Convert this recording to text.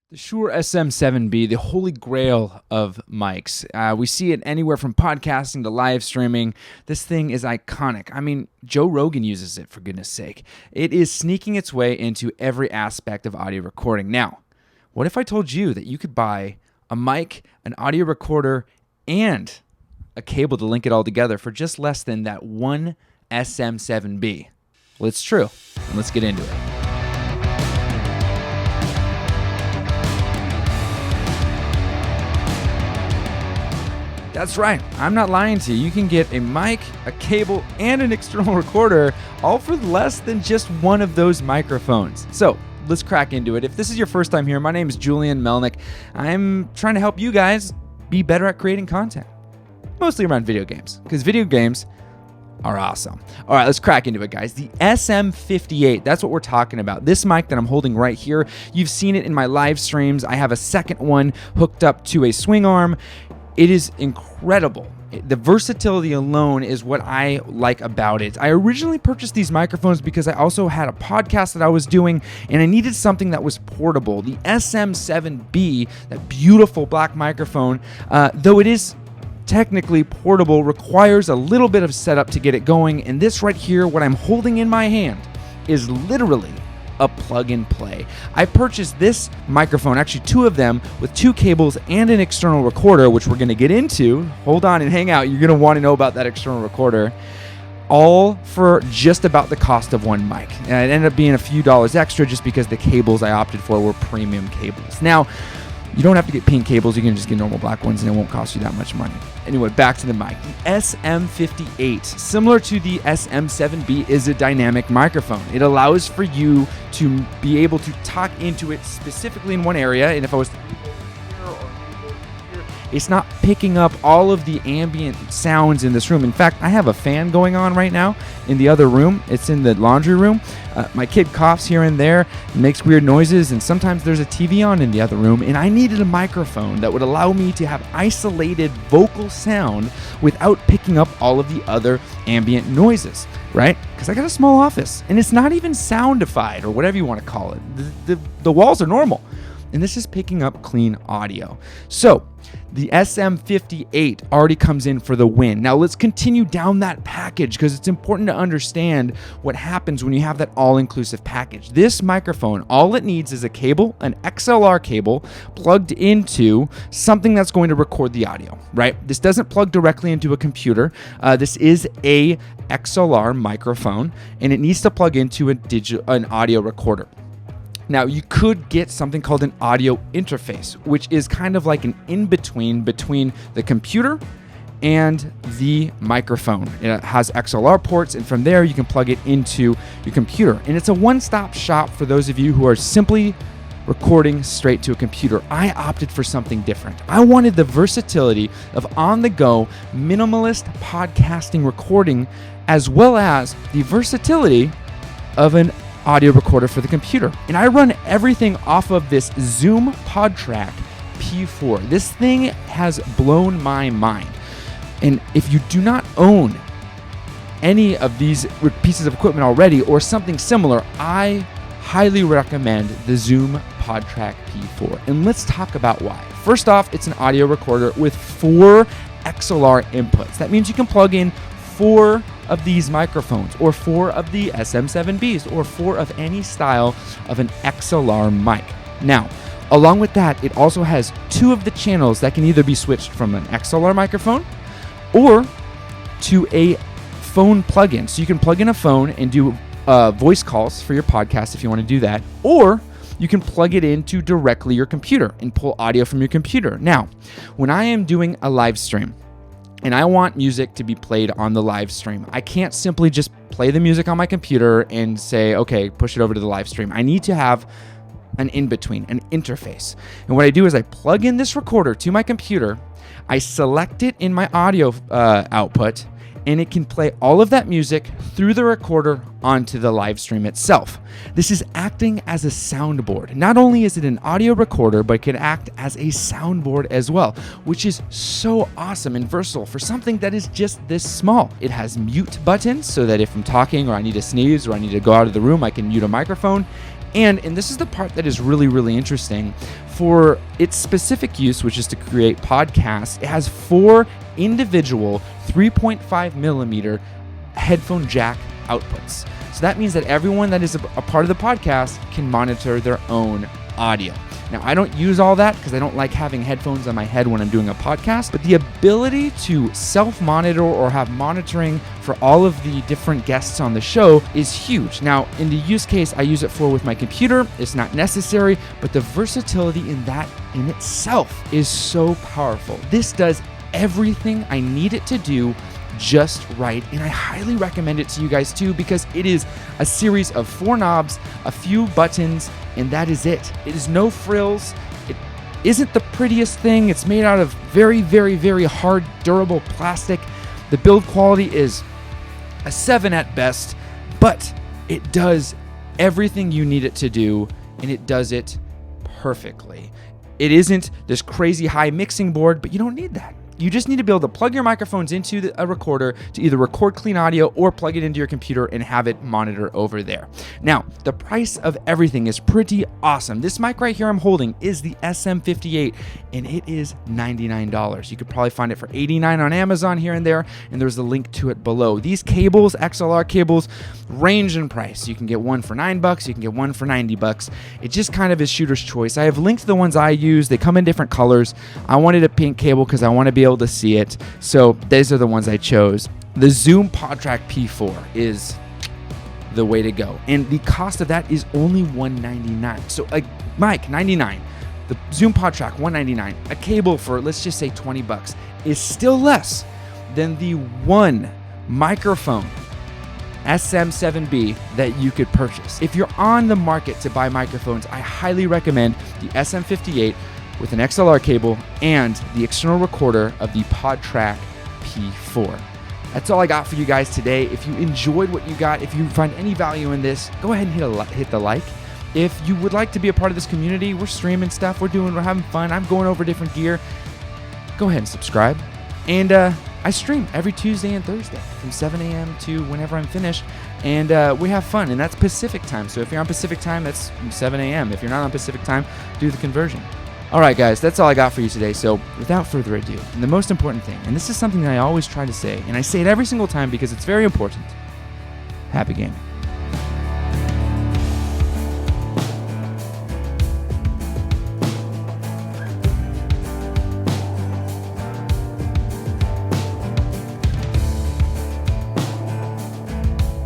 The Shure SM7B, the holy grail of mics. We see it anywhere from podcasting to live streaming. This thing is iconic. I mean, Joe Rogan uses it, for goodness sake. It is sneaking its way into every aspect of audio recording. Now, what if I told you that you could buy a mic, an audio recorder, and a cable to link it all together for just less than that one SM7B? Well, it's true, and let's get into it. That's right. I'm not lying to you. You can get a mic, a cable, and an external recorder all for less than just one of those microphones. So let's crack into it. If this is your first time here, my name is Julian Melnick. I'm trying to help you guys be better at creating content, mostly around video games, because video games are awesome. All right, let's crack into it, guys. The SM58, that's what we're talking about. This mic that I'm holding right here, you've seen it in my live streams. I have a second one hooked up to a swing arm. It is incredible. The versatility alone is what I like about it. I originally purchased these microphones because I also had a podcast that I was doing and I needed something that was portable. The SM7B, that beautiful black microphone, though it is technically portable, requires a little bit of setup to get it going. And this right here, what I'm holding in my hand, is literally a plug and play. I purchased this microphone, actually two of them, with two cables and an external recorder, which we're going to get into. Hold on and hang out. You're going to want to know about that external recorder. All for just about the cost of one mic. And it ended up being a few dollars extra just because the cables I opted for were premium cables. Now, you don't have to get pink cables. You can just get normal black ones and it won't cost you that much money. Anyway, back to the mic. The SM58, similar to the SM7B, is a dynamic microphone. It allows for you to be able to talk into it specifically in one area. And if I was to it's not picking up all of the ambient sounds in this room. In fact, I have a fan going on right now in the other room. It's in the laundry room. My kid coughs here and there, makes weird noises, and sometimes there's a TV on in the other room, and I needed a microphone that would allow me to have isolated vocal sound without picking up all of the other ambient noises, right? Because I got a small office, and it's not even soundified or whatever you want to call it. The walls are normal. And this is picking up clean audio. So the SM58 already comes in for the win. Now let's continue down that package because it's important to understand what happens when you have that all-inclusive package. This microphone, all it needs is a cable, an XLR cable, plugged into something that's going to record the audio, right? This doesn't plug directly into a computer. This is a XLR microphone, and it needs to plug into an audio recorder. Now, you could get something called an audio interface, which is kind of like an in-between between the computer and the microphone. It has XLR ports, and from there you can plug it into your computer. And it's a one-stop shop for those of you who are simply recording straight to a computer. I opted for something different. I wanted the versatility of on-the-go minimalist podcasting recording, as well as the versatility of an audio recorder for the computer. And I run everything off of this Zoom Podtrak P4. This thing has blown my mind. And if you do not own any of these pieces of equipment already or something similar, I highly recommend the Zoom Podtrak P4. And let's talk about why. First off, it's an audio recorder with 4 XLR inputs. That means you can plug in 4 of these microphones, or 4 of the SM7Bs, or 4 of any style of an XLR mic. Now, along with that, it also has 2 of the channels that can either be switched from an XLR microphone or to a phone plugin. So you can plug in a phone and do voice calls for your podcast if you want to do that, or you can plug it into directly your computer and pull audio from your computer. Now, when I am doing a live stream, and I want music to be played on the live stream, I can't simply just play the music on my computer and say, okay, push it over to the live stream. I need to have an in-between, an interface. And what I do is I plug in this recorder to my computer, I select it in my audio output, and it can play all of that music through the recorder onto the live stream itself. This is acting as a soundboard. Not only is it an audio recorder, but it can act as a soundboard as well, which is so awesome and versatile for something that is just this small. It has mute buttons so that if I'm talking or I need to sneeze or I need to go out of the room, I can mute a microphone. And this is the part that is really, really interesting. For its specific use, which is to create podcasts, it has 4 individual 3.5 millimeter headphone jack outputs. So that means that everyone that is a part of the podcast can monitor their own audio. Now, I don't use all that because I don't like having headphones on my head when I'm doing a podcast, but the ability to self-monitor or have monitoring for all of the different guests on the show is huge. Now, in the use case I use it for with my computer, it's not necessary, but the versatility in that in itself is so powerful. This does everything I need it to do just right, and I highly recommend it to you guys too, because it is a series of 4 knobs, a few buttons, and that is it. It is no frills. It isn't the prettiest thing. It's made out of very, very, very hard, durable plastic. The build quality is a 7 at best, but it does everything you need it to do, and it does it perfectly. It isn't this crazy high mixing board, but you don't need that. You just need to be able to plug your microphones into a recorder to either record clean audio or plug it into your computer and have it monitor over there. Now, the price of everything is pretty awesome. This mic right here I'm holding is the SM58, and it is $99. You could probably find it for $89 on Amazon here and there, and there's a link to it below. These cables, XLR cables, range in price. You can get one for $9, you can get one for $90. It just kind of is shooter's choice. I have linked to the ones I use. They come in different colors. I wanted a pink cable because I want to be able to see it, so these are the ones I chose. The Zoom Podtrak P4 is the way to go, and the cost of that is only $199. So a mic $99, the Zoom Podtrak $199, a cable for let's just say $20 is still less than the one microphone SM7B that you could purchase. If you're on the market to buy microphones, I highly recommend the SM58 with an XLR cable and the external recorder of the Podtrak P4. That's all I got for you guys today. If you enjoyed what you got, if you find any value in this, go ahead and hit the like. If you would like to be a part of this community, we're streaming stuff, we're having fun, I'm going over different gear, go ahead and subscribe. And I stream every Tuesday and Thursday from 7 a.m. to whenever I'm finished, and we have fun, and that's Pacific time. So if you're on Pacific time, that's 7 a.m. If you're not on Pacific time, do the conversion. All right, guys, that's all I got for you today. So without further ado, and the most important thing, and this is something that I always try to say, and I say it every single time because it's very important, happy gaming.